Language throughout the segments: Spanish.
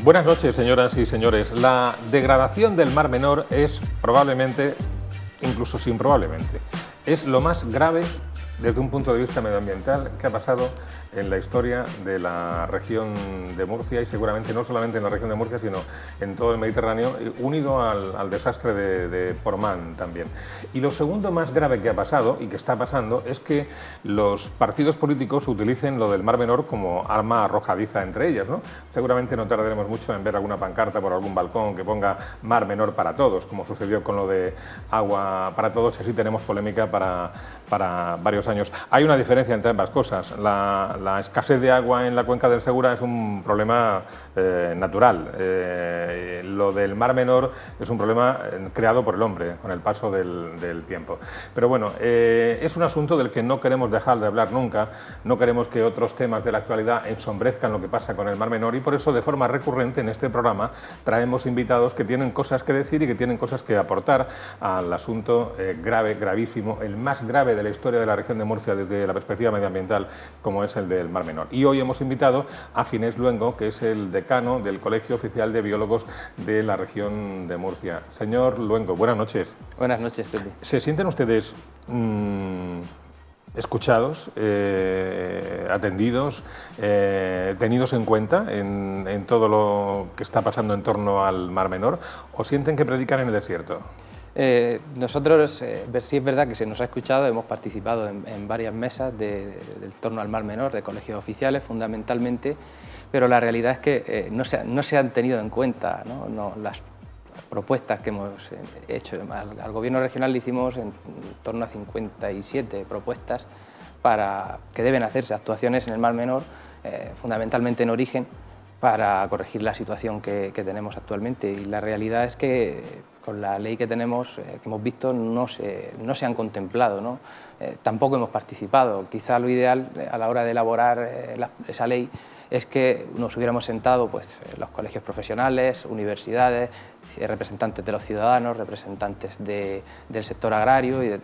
Buenas noches, señoras y señores. La degradación del Mar Menor es probablemente, incluso sin probablemente, es lo más grave desde un punto de vista medioambiental que ha pasado en la historia de la región de Murcia y seguramente no solamente en la región de Murcia, sino en todo el Mediterráneo, unido al desastre de Portmán también. Y lo segundo más grave que ha pasado y que está pasando es que los partidos políticos utilicen lo del Mar Menor como arma arrojadiza entre ellas, ¿no? Seguramente no tardaremos mucho en ver alguna pancarta por algún balcón que ponga Mar Menor para todos, como sucedió con lo de Agua para Todos, y así tenemos polémica para varios años. Hay una diferencia entre ambas cosas. La escasez de agua en la cuenca del Segura es un problema natural. Lo del Mar Menor es un problema creado por el hombre con el paso del tiempo. Pero bueno, es un asunto del que no queremos dejar de hablar nunca. No queremos que otros temas de la actualidad ensombrezcan lo que pasa con el Mar Menor y por eso de forma recurrente en este programa traemos invitados que tienen cosas que decir y que tienen cosas que aportar al asunto grave, gravísimo, el más grave de la historia de la región de Murcia desde la perspectiva medioambiental, como es el del Mar Menor. Y hoy hemos invitado a Ginés Luengo, que es el decano del Colegio Oficial de Biólogos de la región de Murcia. Señor Luengo, buenas noches. Buenas noches, Pepe. ¿Se sienten ustedes escuchados, atendidos, tenidos en cuenta en todo lo que está pasando en torno al Mar Menor, o sienten que predican en el desierto? Nosotros, sí es verdad que se nos ha escuchado, hemos participado en varias mesas del torno al Mar Menor, de colegios oficiales fundamentalmente, pero la realidad es que no se han tenido en cuenta, ¿no? Las propuestas que hemos hecho. Al Gobierno regional le hicimos en torno a 57 propuestas que deben hacerse, actuaciones en el Mar Menor, fundamentalmente en origen, para corregir la situación que tenemos actualmente. Y la realidad es que con la ley que tenemos, que hemos visto, no se han contemplado, ¿no? Tampoco hemos participado. Quizá lo ideal a la hora de elaborar esa ley es que nos hubiéramos sentado pues, los colegios profesionales, universidades, representantes de los ciudadanos, representantes del sector agrario y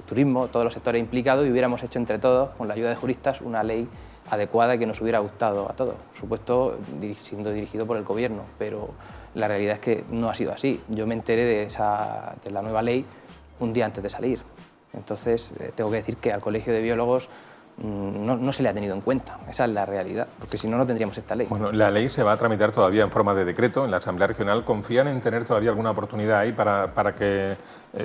turismo, todos los sectores implicados, y hubiéramos hecho entre todos, con la ayuda de juristas, una ley adecuada que nos hubiera gustado a todos, por supuesto siendo dirigido por el Gobierno, pero la realidad es que no ha sido así. Yo me enteré de la nueva ley un día antes de salir, entonces tengo que decir que al Colegio de Biólogos no se le ha tenido en cuenta, esa es la realidad, porque si no, no tendríamos esta ley. Bueno, la ley se va a tramitar todavía en forma de decreto en la Asamblea Regional. ¿Confían en tener todavía alguna oportunidad ahí para que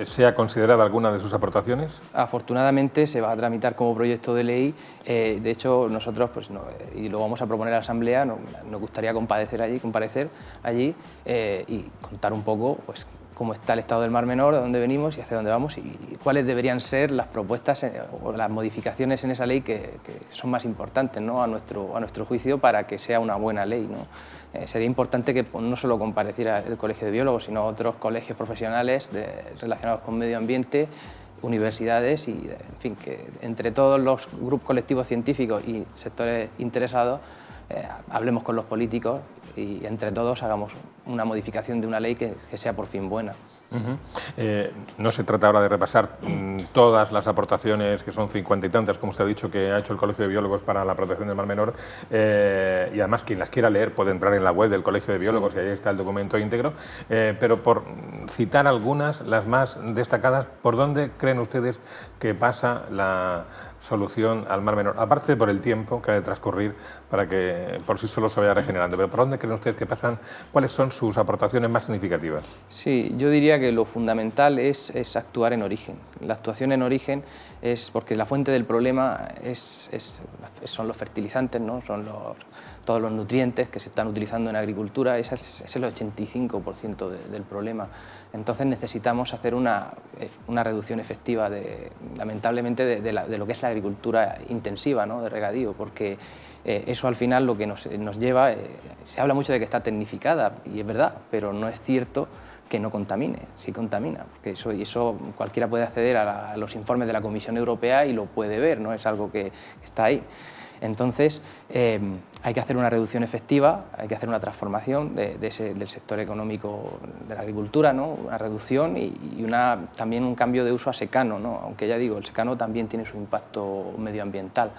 sea considerada alguna de sus aportaciones? Afortunadamente se va a tramitar como proyecto de ley. De hecho, nosotros, y lo vamos a proponer a la Asamblea, nos gustaría comparecer allí y contar un poco pues, cómo está el estado del Mar Menor, de dónde venimos y hacia dónde vamos y cuáles deberían ser las propuestas o las modificaciones en esa ley que son más importantes, ¿no? a nuestro juicio, para que sea una buena ley, ¿no? Sería importante que no solo compareciera el Colegio de Biólogos, sino otros colegios profesionales relacionados con medio ambiente, universidades y, en fin, que entre todos los grupos colectivos científicos y sectores interesados hablemos con los políticos y entre todos hagamos una modificación de una ley que sea por fin buena. No se trata ahora de repasar todas las aportaciones, que son 50 y tantas, como usted ha dicho, que ha hecho el Colegio de Biólogos para la protección del Mar Menor, y además quien las quiera leer puede entrar en la web del Colegio de Biólogos, sí, y ahí está el documento íntegro, pero por citar algunas, las más destacadas, ¿por dónde creen ustedes que pasa la solución al Mar Menor? Aparte de por el tiempo que ha de transcurrir para que por sí solo se vaya regenerando, pero ¿por dónde creen ustedes que pasan? ¿Cuáles son sus aportaciones más significativas? Sí, yo diría que lo fundamental es actuar en origen. La actuación en origen es porque la fuente del problema son los fertilizantes, ¿no? Son todos los nutrientes que se están utilizando en agricultura, ese es el 85% del problema. Entonces necesitamos hacer una reducción efectiva, lamentablemente, de lo que es la agricultura intensiva, ¿no? De regadío, porque eso al final lo que nos lleva, se habla mucho de que está tecnificada, y es verdad, pero no es cierto que no contamine, sí contamina, porque eso cualquiera puede acceder a los informes de la Comisión Europea y lo puede ver, no es algo que está ahí. Entonces, hay que hacer una reducción efectiva, hay que hacer una transformación del sector económico de la agricultura, ¿no? Una reducción y también un cambio de uso a secano, ¿no? Aunque ya digo, el secano también tiene su impacto medioambiental.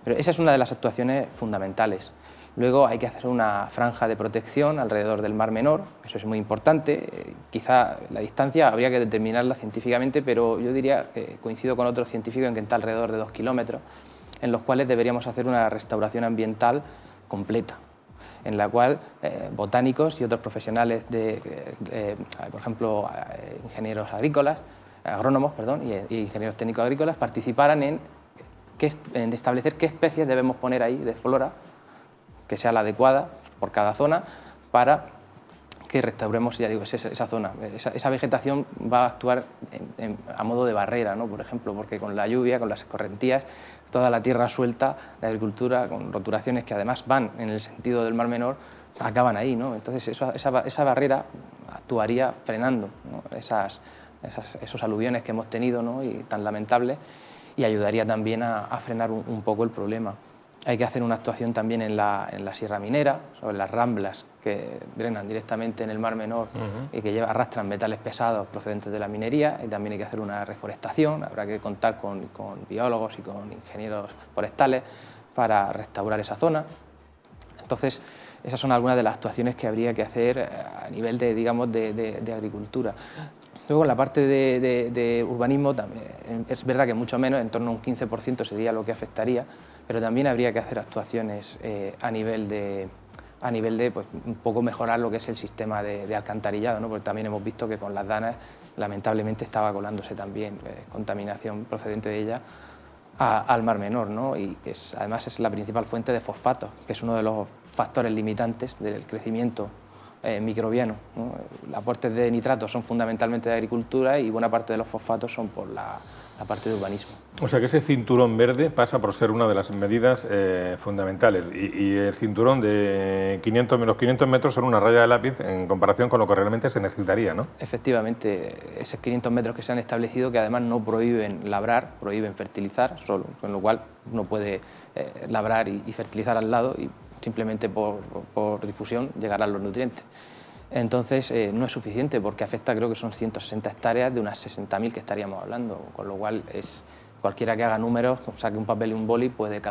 Pero esa es una de las actuaciones fundamentales. Luego hay que hacer una franja de protección alrededor del Mar Menor, eso es muy importante. Quizá la distancia habría que determinarla científicamente, pero yo diría que coincido con otros científicos en que está alrededor de 2 kilómetros, en los cuales deberíamos hacer una restauración ambiental completa, en la cual botánicos y otros profesionales, por ejemplo, ingenieros agrícolas, agrónomos, perdón, y ingenieros técnicos agrícolas participaran en establecer qué especies debemos poner ahí de flora, que sea la adecuada por cada zona, para que restauremos, ya digo, esa zona. Esa vegetación va a actuar a modo de barrera, ¿no? Por ejemplo, porque con la lluvia, con las escorrentías, toda la tierra suelta de agricultura, con roturaciones que además van en el sentido del Mar Menor, acaban ahí, ¿no? Entonces esa barrera actuaría frenando, ¿no? esos aluviones que hemos tenido, ¿no? Y tan lamentables, y ayudaría también a frenar un poco el problema. Hay que hacer una actuación también en la Sierra Minera, sobre las ramblas que drenan directamente en el Mar Menor y que arrastran metales pesados procedentes de la minería, y también hay que hacer una reforestación. Habrá que contar con biólogos y con ingenieros forestales para restaurar esa zona. Entonces, esas son algunas de las actuaciones que habría que hacer a nivel de agricultura. Luego, en la parte de urbanismo, también, es verdad que mucho menos, en torno a un 15% sería lo que afectaría, pero también habría que hacer actuaciones a nivel de pues, un poco mejorar lo que es el sistema de alcantarillado, ¿no? Porque también hemos visto que con las danas, lamentablemente, estaba colándose también contaminación procedente de ella al Mar Menor, ¿no? Y que además es la principal fuente de fosfatos, que es uno de los factores limitantes del crecimiento microbiano, ¿no? Los aportes de nitratos son fundamentalmente de agricultura y buena parte de los fosfatos son por la parte de urbanismo. O sea que ese cinturón verde pasa por ser una de las medidas fundamentales, y el cinturón de 500 metros son una raya de lápiz en comparación con lo que realmente se necesitaría, ¿no? Efectivamente, esos 500 metros que se han establecido, que además no prohíben labrar, prohíben fertilizar solo, con lo cual uno puede labrar y fertilizar al lado, y simplemente por difusión llegarán los nutrientes. Entonces no es suficiente, porque afecta, creo que son 160 hectáreas de unas 60.000 que estaríamos hablando, con lo cual cualquiera que haga números, saque un papel y un boli, puede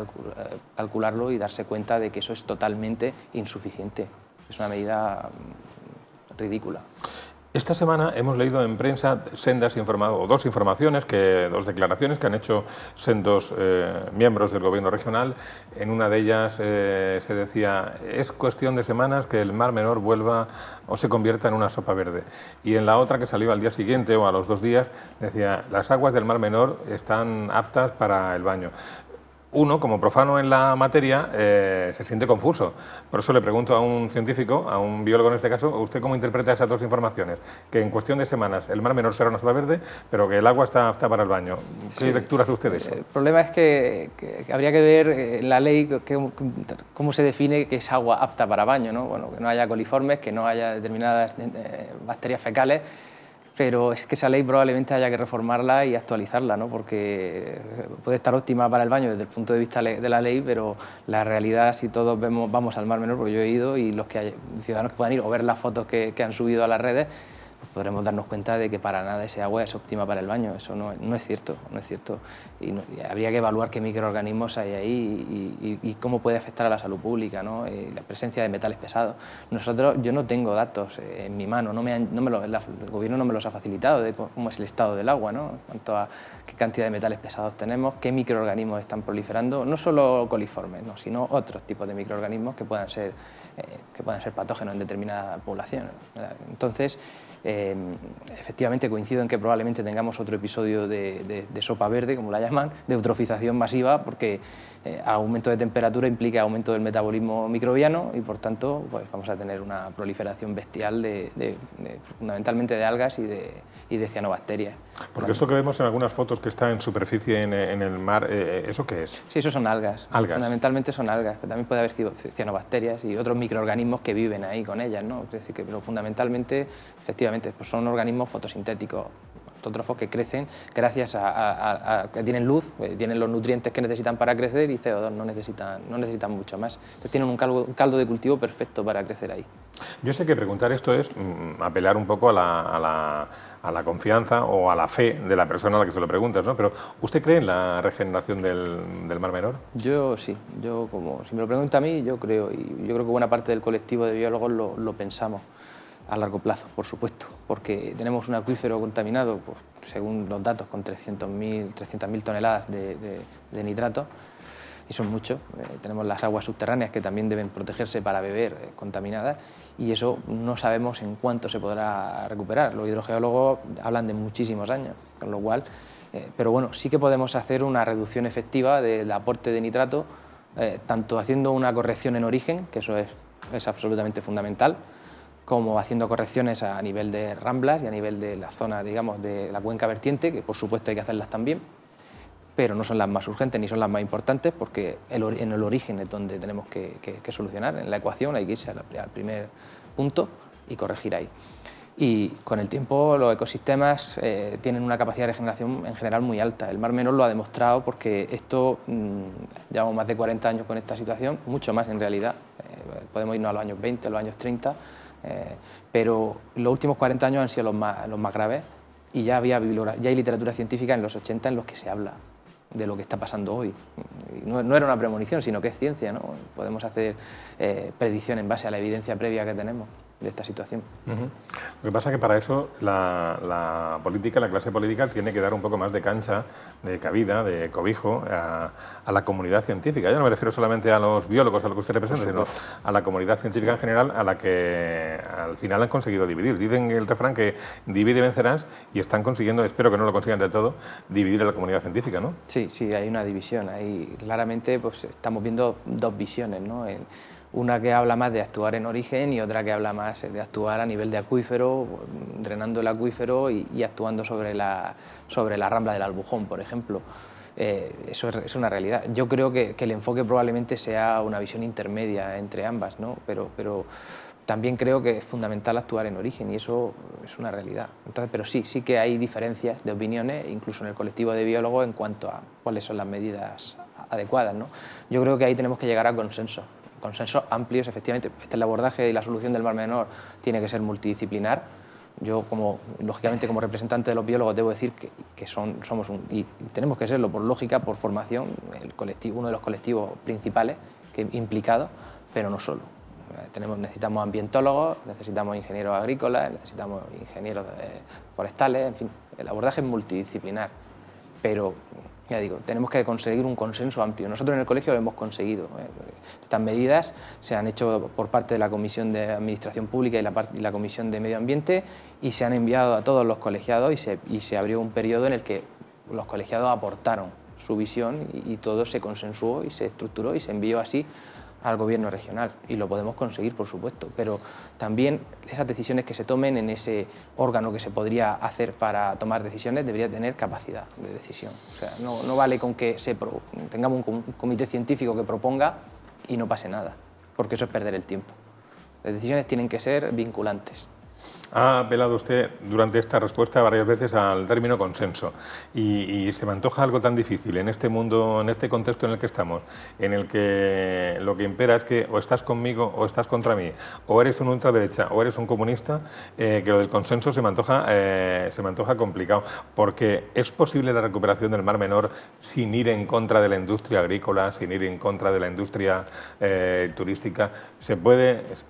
calcularlo y darse cuenta de que eso es totalmente insuficiente. Es una medida ridícula. Esta semana hemos leído en prensa dos declaraciones que han hecho sendos miembros del Gobierno regional. En una de ellas se decía: es cuestión de semanas que el Mar Menor vuelva o se convierta en una sopa verde. Y en la otra, que salió al día siguiente o a los 2 días, decía: las aguas del Mar Menor están aptas para el baño. Uno, como profano en la materia, se siente confuso. Por eso le pregunto a un científico, a un biólogo en este caso, ¿usted cómo interpreta esas dos informaciones? Que en cuestión de semanas el Mar Menor será una sopa verde, pero que el agua está apta para el baño. ¿Qué lectura hace usted de eso? El problema es que habría que ver en la ley cómo se define que es agua apta para baño, ¿no? Bueno, que no haya coliformes, que no haya determinadas bacterias fecales, pero es que esa ley probablemente haya que reformarla y actualizarla, ¿no? Porque puede estar óptima para el baño desde el punto de vista de la ley, pero la realidad, si todos vamos al Mar Menor, porque yo he ido, y los ciudadanos que puedan ir o ver las fotos que han subido a las redes, pues podremos darnos cuenta de que para nada ese agua es óptima para el baño. Eso no es cierto, no es cierto. Y habría que evaluar qué microorganismos hay ahí y cómo puede afectar a la salud pública, ¿no? La presencia de metales pesados. Yo no tengo datos en mi mano, el Gobierno no me los ha facilitado de cómo es el estado del agua, ¿no? En cuanto a qué cantidad de metales pesados tenemos, qué microorganismos están proliferando, no solo coliformes, ¿no? Sino otros tipos de microorganismos que puedan ser patógenos en determinada población. Entonces, efectivamente coincido en que probablemente tengamos otro episodio de sopa verde, como la llaman, de eutrofización masiva, porque aumento de temperatura implica aumento del metabolismo microbiano y, por tanto, pues vamos a tener una proliferación bestial fundamentalmente de algas y de cianobacterias. Porque esto que vemos en algunas fotos que está en superficie en el mar, ¿eso qué es? Sí, eso son algas. Fundamentalmente son algas, pero también puede haber cianobacterias y otros microorganismos que viven ahí con ellas, ¿no? Es decir, pero fundamentalmente, efectivamente, pues son organismos fotosintéticos, autótrofos, que crecen gracias a que tienen luz, tienen los nutrientes que necesitan para crecer, y CO2 no necesitan mucho más. Entonces tienen un caldo de cultivo perfecto para crecer ahí. Yo sé que preguntar esto es apelar un poco a la confianza o a la fe de la persona a la que se lo preguntas, ¿no? Pero, ¿usted cree en la regeneración del Mar Menor? Yo sí, como si me lo pregunta a mí, yo creo, y yo creo que buena parte del colectivo de biólogos lo pensamos a largo plazo, por supuesto, porque tenemos un acuífero contaminado, pues, según los datos, con 300.000 toneladas de nitrato, y son muchos. Tenemos las aguas subterráneas que también deben protegerse para beber, contaminadas, y eso no sabemos en cuánto se podrá recuperar. Los hidrogeólogos hablan de muchísimos años, con lo cual, pero bueno, sí que podemos hacer una reducción efectiva del aporte de nitrato, tanto haciendo una corrección en origen, que eso es absolutamente fundamental, como haciendo correcciones a nivel de ramblas y a nivel de la zona, digamos, de la cuenca vertiente, que por supuesto hay que hacerlas también, pero no son las más urgentes ni son las más importantes, porque en el origen es donde tenemos que solucionar. En la ecuación hay que irse al primer punto y corregir ahí. Y con el tiempo los ecosistemas tienen una capacidad de regeneración en general muy alta. El Mar Menor lo ha demostrado, porque esto, llevamos más de 40 años con esta situación, mucho más en realidad, podemos irnos a los años 20, a los años 30, pero los últimos 40 años han sido los más graves, y ya hay literatura científica en los 80 en los que se habla de lo que está pasando hoy. No era una premonición, sino que es ciencia, ¿no? Podemos hacer predicción en base a la evidencia previa que tenemos de esta situación. Lo que pasa es que para eso la política, la clase política, tiene que dar un poco más de cancha, de cabida, de cobijo a la comunidad científica. Yo no me refiero solamente a los biólogos a los que usted representa, sino a la comunidad científica en general, a la que al final han conseguido dividir. Dicen el refrán que divide y vencerás, y están consiguiendo, espero que no lo consigan de todo, dividir a la comunidad científica, ¿no? Sí, hay una división. Ahí claramente pues, estamos viendo dos visiones, ¿no? Una que habla más de actuar en origen y otra que habla más de actuar a nivel de acuífero, drenando el acuífero y actuando sobre la rambla del Albujón, por ejemplo. Eso es una realidad. Yo creo que el enfoque probablemente sea una visión intermedia entre ambas, ¿no? Pero también creo que es fundamental actuar en origen, y eso es una realidad. Entonces, pero sí que hay diferencias de opiniones, incluso en el colectivo de biólogos, en cuanto a cuáles son las medidas adecuadas, ¿no? Yo creo que ahí tenemos que llegar a consensos amplios, efectivamente. El abordaje y la solución del Mar Menor tiene que ser multidisciplinar. Yo, lógicamente, como representante de los biólogos, debo decir que somos y tenemos que serlo por lógica, por formación, uno de los colectivos principales implicados, pero no solo. Necesitamos ambientólogos, necesitamos ingenieros agrícolas, necesitamos ingenieros forestales, en fin, el abordaje es multidisciplinar, pero ya digo, tenemos que conseguir un consenso amplio. Nosotros en el colegio lo hemos conseguido. Estas medidas se han hecho por parte de la Comisión de Administración Pública y la Comisión de Medio Ambiente, y se han enviado a todos los colegiados, y se abrió un periodo en el que los colegiados aportaron su visión y todo se consensuó y se estructuró y se envió así al gobierno regional, y lo podemos conseguir, por supuesto, pero también esas decisiones que se tomen en ese órgano que se podría hacer para tomar decisiones debería tener capacidad de decisión. O sea, no vale con que tengamos un comité científico que proponga y no pase nada, porque eso es perder el tiempo. Las decisiones tienen que ser vinculantes. Ha apelado usted durante esta respuesta varias veces al término consenso, y se me antoja algo tan difícil en este mundo, en este contexto en el que estamos, en el que lo que impera es que o estás conmigo o estás contra mí, o eres un ultraderecha o eres un comunista, que lo del consenso se me antoja complicado, porque ¿es posible la recuperación del Mar Menor sin ir en contra de la industria agrícola, sin ir en contra de la industria turística?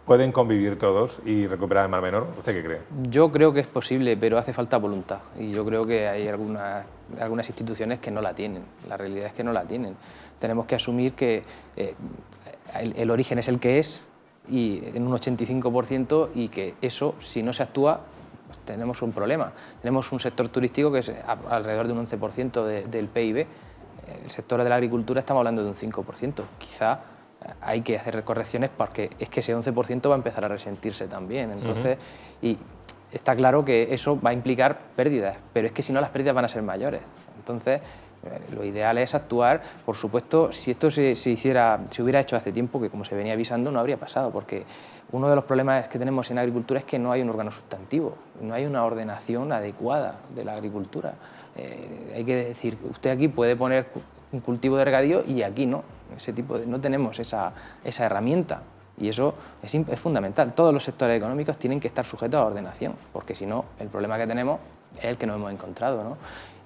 ¿Pueden convivir todos y recuperar el Mar Menor? ¿Usted qué cree? Yo creo que es posible, pero hace falta voluntad, y yo creo que hay algunas instituciones que no la tienen. La realidad es que no la tienen. Tenemos que asumir que el origen es el que es, y en un 85%, y que eso, si no se actúa, pues tenemos un problema. Tenemos un sector turístico que es alrededor de un 11% del PIB. El sector de la agricultura estamos hablando de un 5%. Quizá hay que hacer correcciones, porque es que ese 11% va a empezar a resentirse también. Entonces, y está claro que eso va a implicar pérdidas, pero es que si no, las pérdidas van a ser mayores. Entonces, lo ideal es actuar. Por supuesto, si esto se hubiera hecho hace tiempo, que como se venía avisando, no habría pasado, porque uno de los problemas que tenemos en agricultura es que no hay un órgano sustantivo, no hay una ordenación adecuada de la agricultura. Hay que decir, usted aquí puede poner un cultivo de regadío y aquí no. No tenemos esa herramienta. Y eso es fundamental. Todos los sectores económicos tienen que estar sujetos a ordenación, porque si no, el problema que tenemos es el que nos hemos encontrado, ¿no?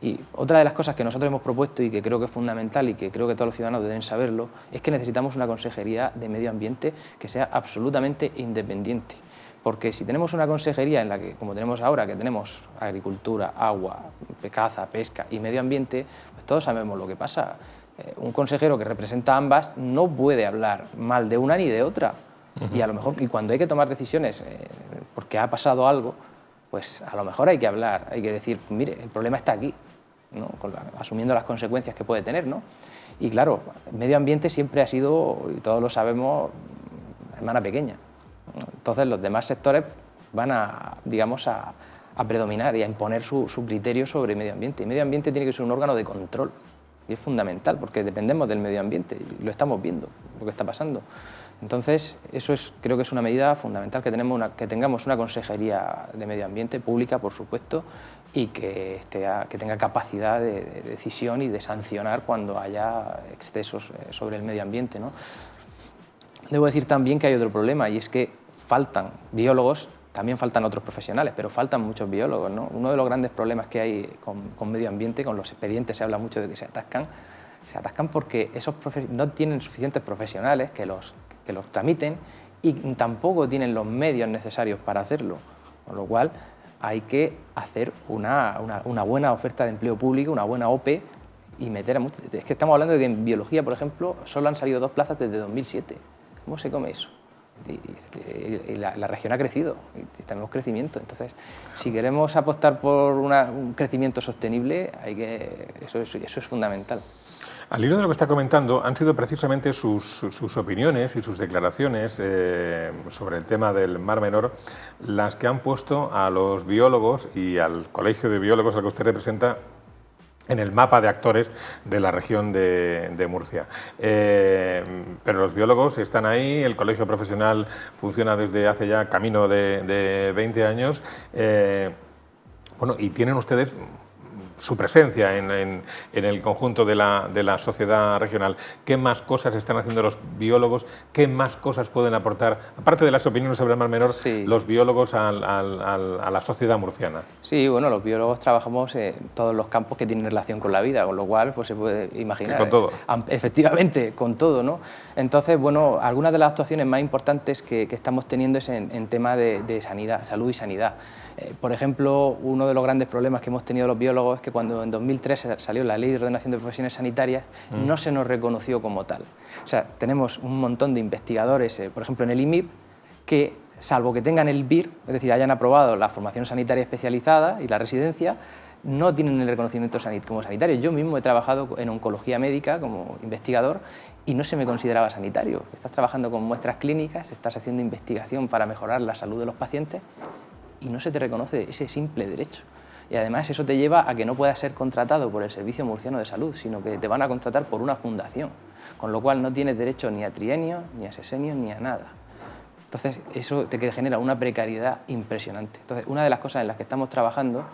Y otra de las cosas que nosotros hemos propuesto y que creo que es fundamental y que creo que todos los ciudadanos deben saberlo, es que necesitamos una consejería de medio ambiente que sea absolutamente independiente. Porque si tenemos una consejería en la que, como tenemos ahora, que tenemos agricultura, agua, caza, pesca y medio ambiente, pues todos sabemos lo que pasa. Un consejero que representa ambas no puede hablar mal de una ni de otra. Y a lo mejor, y cuando hay que tomar decisiones porque ha pasado algo, pues a lo mejor hay que hablar, hay que decir, mire, el problema está aquí, ¿no? Asumiendo las consecuencias que puede tener, ¿no? Y claro, el medio ambiente siempre ha sido, y todos lo sabemos, hermana pequeña. Entonces los demás sectores van a, digamos, a predominar y a imponer su criterio sobre el medio ambiente. Y el medio ambiente tiene que ser un órgano de control. Y es fundamental, porque dependemos del medio ambiente y lo estamos viendo, lo que está pasando. Entonces, eso creo que es una medida fundamental, que tengamos una consejería de medio ambiente pública, por supuesto, y que tenga capacidad de decisión y de sancionar cuando haya excesos sobre el medio ambiente, ¿no? Debo decir también que hay otro problema, y es que faltan biólogos, también faltan otros profesionales, pero faltan muchos biólogos, ¿no? Uno de los grandes problemas que hay con medio ambiente, con los expedientes se habla mucho de que se atascan porque esos no tienen suficientes profesionales que los tramiten y tampoco tienen los medios necesarios para hacerlo, con lo cual hay que hacer una buena oferta de empleo público, una buena OPE y meter a muchos. Es que estamos hablando de que en biología, por ejemplo, solo han salido 2 plazas desde 2007. ¿Cómo se come eso? Y la región ha crecido y tenemos crecimiento. Entonces, si queremos apostar por un crecimiento sostenible, eso es fundamental. Al hilo de lo que está comentando, han sido precisamente sus opiniones y sus declaraciones sobre el tema del Mar Menor las que han puesto a los biólogos y al Colegio de Biólogos al que usted representa en el mapa de actores de la región de Murcia. Pero los biólogos están ahí, el colegio profesional funciona desde hace ya camino de 20 años, bueno, y tienen ustedes su presencia en el conjunto de la sociedad regional. ¿Qué más cosas están haciendo los biólogos? ¿Qué más cosas pueden aportar, aparte de las opiniones sobre el Mar Menor, sí, los biólogos a la sociedad murciana? Sí, bueno, los biólogos trabajamos en todos los campos que tienen relación con la vida, con lo cual pues se puede imaginar. Con todo. Efectivamente, con todo, ¿no? Entonces, bueno, algunas de las actuaciones más importantes que estamos teniendo es en tema de sanidad, salud y sanidad. Por ejemplo, uno de los grandes problemas que hemos tenido los biólogos es que cuando en 2003 salió la Ley de Ordenación de Profesiones Sanitarias, no se nos reconoció como tal. O sea, tenemos un montón de investigadores, por ejemplo, en el IMIP, que, salvo que tengan el BIR, es decir, hayan aprobado la formación sanitaria especializada y la residencia, no tienen el reconocimiento como sanitario. Yo mismo he trabajado en oncología médica como investigador y no se me consideraba sanitario. Estás trabajando con muestras clínicas, estás haciendo investigación para mejorar la salud de los pacientes y no se te reconoce ese simple derecho. Y además eso te lleva a que no puedas ser contratado por el Servicio Murciano de Salud, sino que te van a contratar por una fundación, con lo cual no tienes derecho ni a trienio, ni a sexenio, ni a nada. Entonces eso te genera una precariedad impresionante. Entonces, una de las cosas en las que estamos trabajando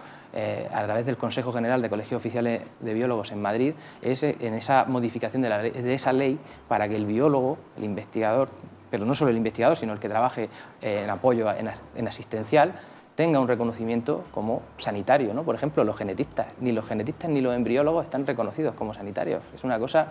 a través del Consejo General de Colegios Oficiales de Biólogos en Madrid es en esa modificación de esa ley para que el biólogo, el investigador, pero no solo el investigador, sino el que trabaje en apoyo en asistencial, tenga un reconocimiento como sanitario, ¿no? Por ejemplo, los genetistas ni los embriólogos están reconocidos como sanitarios. Es una cosa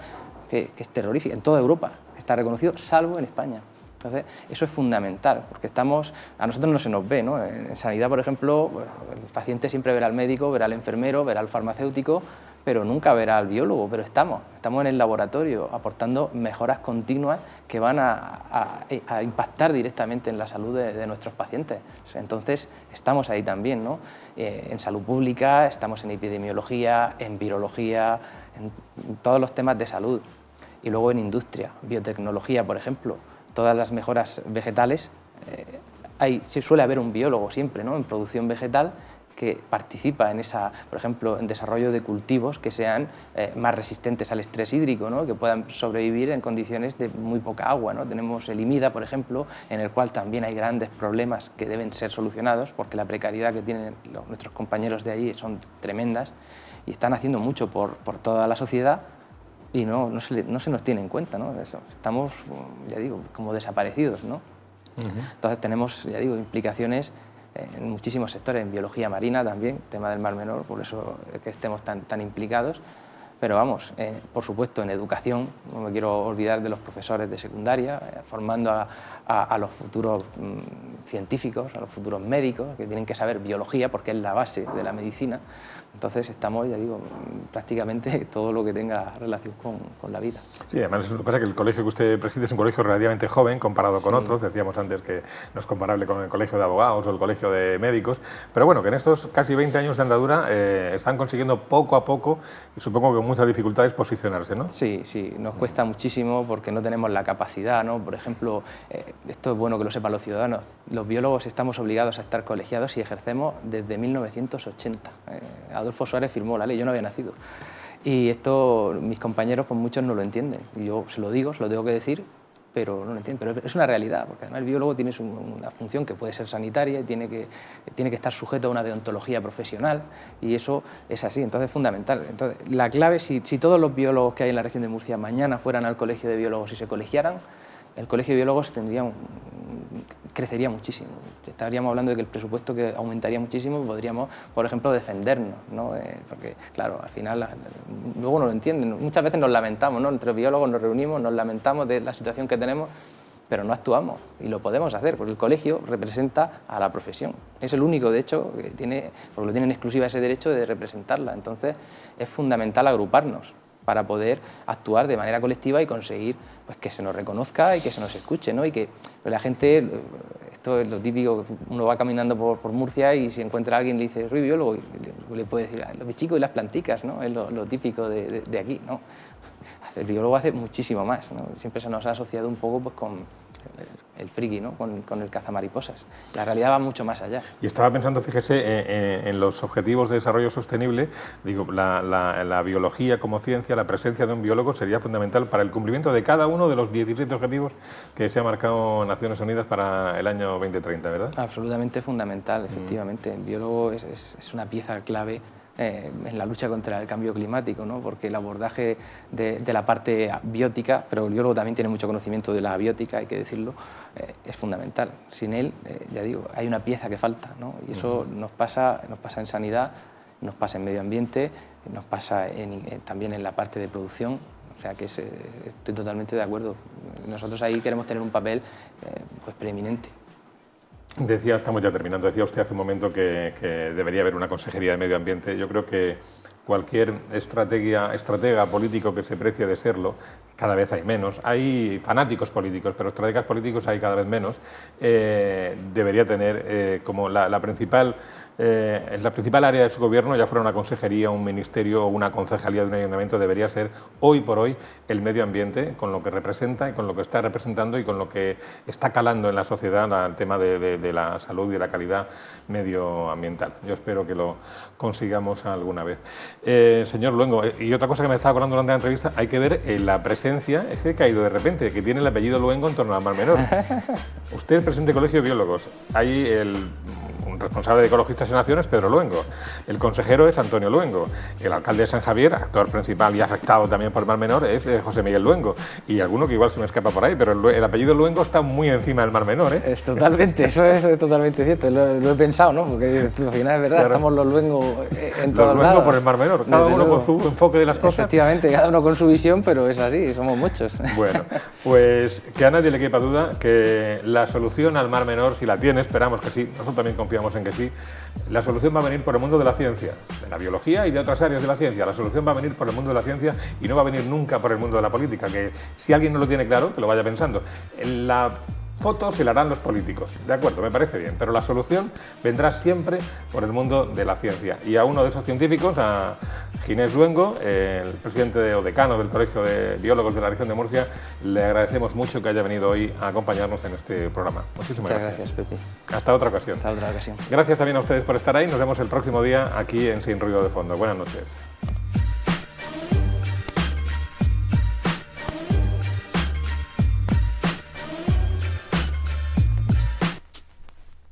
que es terrorífica. En toda Europa está reconocido, salvo en España. Entonces, eso es fundamental, porque a nosotros no se nos ve, ¿no? En sanidad, por ejemplo, el paciente siempre verá al médico, verá al enfermero, verá al farmacéutico, pero nunca verá al biólogo. Pero estamos en el laboratorio aportando mejoras continuas que van a impactar directamente en la salud de nuestros pacientes. Entonces, estamos ahí también, ¿no? En salud pública, estamos en epidemiología, en virología, en todos los temas de salud. Y luego en industria, biotecnología, por ejemplo, todas las mejoras vegetales, suele haber un biólogo siempre, ¿no? En producción vegetal, que participa en por ejemplo, en desarrollo de cultivos que sean más resistentes al estrés hídrico, ¿no? Que puedan sobrevivir en condiciones de muy poca agua, ¿no? Tenemos el IMIDA, por ejemplo, en el cual también hay grandes problemas que deben ser solucionados, porque la precariedad que tienen nuestros compañeros de ahí son tremendas y están haciendo mucho por toda la sociedad, y no se nos tiene en cuenta, ¿no? Estamos, ya digo, como desaparecidos, ¿no? Entonces tenemos, ya digo, implicaciones en muchísimos sectores, en biología marina también, tema del Mar Menor, por eso es que estemos tan implicados. Pero vamos, por supuesto, en educación, no me quiero olvidar de los profesores de secundaria, formando a los futuros científicos, a los futuros médicos, que tienen que saber biología porque es la base de la medicina. Entonces estamos, ya digo, prácticamente todo lo que tenga relación con la vida. Sí, además lo que pasa es que el colegio que usted preside es un colegio relativamente joven comparado con otros. Decíamos antes que no es comparable con el colegio de abogados o el colegio de médicos, pero bueno, que en estos casi 20 años de andadura están consiguiendo poco a poco, y supongo que con muchas dificultades, posicionarse, ¿no? Sí, nos cuesta muchísimo porque no tenemos la capacidad, ¿no? Por ejemplo, esto es bueno que lo sepan los ciudadanos, los biólogos estamos obligados a estar colegiados y ejercemos desde 1980. Adolfo Suárez firmó la ley, yo no había nacido. Y esto mis compañeros, pues muchos no lo entienden. Y yo se lo digo, se lo tengo que decir, pero no lo entienden. Pero es una realidad, porque además el biólogo tiene una función que puede ser sanitaria y tiene que estar sujeto a una deontología profesional, y eso es así, entonces es fundamental. Entonces, la clave, si todos los biólogos que hay en la región de Murcia mañana fueran al colegio de biólogos y se colegiaran, el colegio de biólogos crecería muchísimo. Estaríamos hablando de que el presupuesto que aumentaría muchísimo y podríamos, por ejemplo, defendernos, ¿no? Porque, claro, al final, luego no lo entienden. Muchas veces nos lamentamos, ¿no? Entre biólogos nos reunimos, nos lamentamos de la situación que tenemos, pero no actuamos, y lo podemos hacer, porque el colegio representa a la profesión. Es el único, de hecho, que tiene, porque lo tienen exclusiva ese derecho de representarla. Entonces, es fundamental agruparnos para poder actuar de manera colectiva y conseguir, pues, que se nos reconozca y que se nos escuche, ¿no? Y que pues, la gente, esto es lo típico, uno va caminando por Murcia y si encuentra a alguien le dice, soy biólogo, y le puede decir, los bichicos y las planticas, ¿no? Es lo típico de aquí, ¿no? El biólogo hace muchísimo más, ¿no? Siempre se nos ha asociado un poco, pues, con el friki, ¿no? Con el cazamariposas. La realidad va mucho más allá. Y estaba pensando, fíjese, en los objetivos de desarrollo sostenible. Digo, la biología como ciencia, la presencia de un biólogo sería fundamental para el cumplimiento de cada uno de los 17 objetivos que se ha marcado Naciones Unidas para el año 2030, ¿verdad? Absolutamente fundamental, efectivamente. El biólogo es una pieza clave en la lucha contra el cambio climático, ¿no? Porque el abordaje de la parte biótica, pero el biólogo también tiene mucho conocimiento de la abiótica, hay que decirlo, es fundamental. Sin él, ya digo, hay una pieza que falta, ¿no? Y eso nos pasa en sanidad, nos pasa en medio ambiente, nos pasa también en la parte de producción. O sea que estoy totalmente de acuerdo. Nosotros ahí queremos tener un papel pues preeminente. Decía, estamos ya terminando, decía usted hace un momento que debería haber una consejería de medio ambiente. Yo creo que cualquier estratega político que se precie de serlo, cada vez hay menos, hay fanáticos políticos, pero estrategas políticos hay cada vez menos, debería tener como la principal área de su gobierno, ya fuera una consejería, un ministerio o una concejalía de un ayuntamiento, debería ser hoy por hoy el medio ambiente, con lo que representa y con lo que está representando y con lo que está calando en la sociedad al tema de la salud y de la calidad medioambiental. Yo espero que lo consigamos alguna vez. Señor Luengo, y otra cosa que me estaba acordando durante la entrevista, hay que ver la presencia, es que he caído de repente, que tiene el apellido Luengo en torno al Mar Menor. Usted es presidente del Colegio de Biólogos, hay un responsable de Ecologistas en Naciones, Pedro Luengo, el consejero es Antonio Luengo, el alcalde de San Javier, actor principal y afectado también por el Mar Menor, es José Miguel Luengo, y alguno que igual se me escapa por ahí, pero el apellido Luengo está muy encima del Mar Menor, ¿eh? Es totalmente, eso es totalmente cierto, lo he pensado, ¿no? Porque al final es verdad, claro, estamos los Luengo en todos lados. Los Luengo por el Mar Menor, cada uno con su enfoque de las cosas. Efectivamente, cada uno con su visión, pero es así, somos muchos. Bueno, pues que a nadie le quepa duda que la solución al Mar Menor, si la tiene, esperamos que sí, nosotros también confiamos en que sí, la solución va a venir por el mundo de la ciencia, de la biología y de otras áreas de la ciencia. La solución va a venir por el mundo de la ciencia y no va a venir nunca por el mundo de la política, que si alguien no lo tiene claro, que lo vaya pensando. La foto se la harán los políticos, de acuerdo, me parece bien, pero la solución vendrá siempre por el mundo de la ciencia. Y a uno de esos científicos, a Ginés Luengo, el presidente o decano del Colegio de Biólogos de la región de Murcia, le agradecemos mucho que haya venido hoy a acompañarnos en este programa. Muchísimas gracias. Pepe. Hasta otra ocasión. Hasta otra ocasión. Gracias también a ustedes por estar ahí. Nos vemos el próximo día aquí en Sin Ruido de Fondo. Buenas noches.